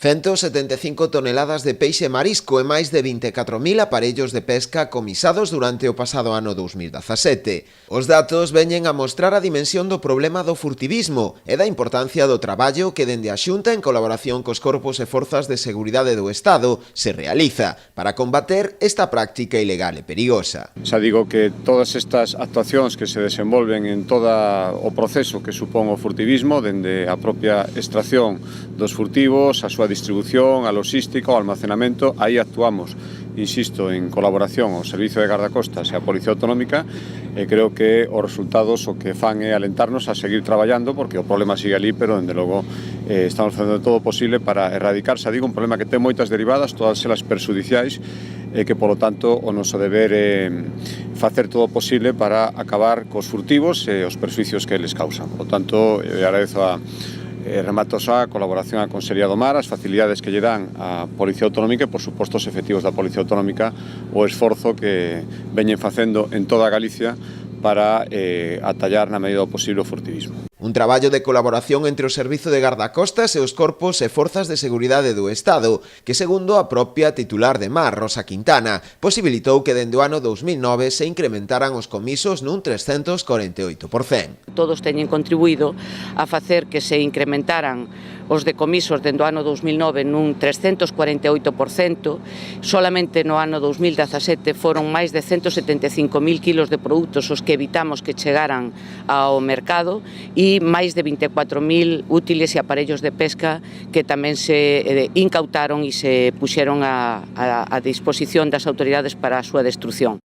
175 toneladas de peixe e marisco e máis de 24.000 aparellos de pesca comisados durante o pasado ano 2017. Os datos veñen a mostrar a dimensión do problema do furtivismo e da importancia do traballo que dende a Xunta en colaboración cos corpos e forzas de seguridade do Estado se realiza para combater esta práctica ilegal e perigosa. Xa digo que todas estas actuacións que se desenvolven en todo o proceso que supón o furtivismo, dende a propia extracción dos furtivos, a súa distribución, a logística, o almacenamento, aí actuamos, insisto, en colaboración ao Servicio de Gardacostas e a Policía Autonómica, e creo que os resultados o que fan é alentarnos a seguir traballando, porque o problema sigue ali, pero, dende logo, estamos facendo todo o posible para erradicar, xa digo, un problema que ten moitas derivadas, todas elas perxudiciais, e que, polo tanto, o noso deber é facer todo o posible para acabar cos furtivos e os perxuicios que eles causan. Por tanto, agradezo remato xa a colaboración á Consellería do Mar, as facilidades que lle dan a Policía Autonómica e, por suposto, os efectivos da Policía Autonómica, o esforzo que veñen facendo en toda Galicia para atallar na medida do posible o furtivismo. Un traballo de colaboración entre o Servizo de Gardacostas e os corpos e forzas de seguridade do Estado, que, segundo a propia titular de Mar, Rosa Quintana, posibilitou que dende o ano 2009 se incrementaran os comisos nun 348%. Todos teñen contribuído a facer que se incrementaran os decomisos dende o ano 2009 nun 348%, solamente no ano 2017 foron máis de 175.000 kilos de produtos os que evitamos que chegaran ao mercado e máis de 24.000 útiles e aparellos de pesca que tamén se incautaron e se puxeron a disposición das autoridades para a súa destrucción.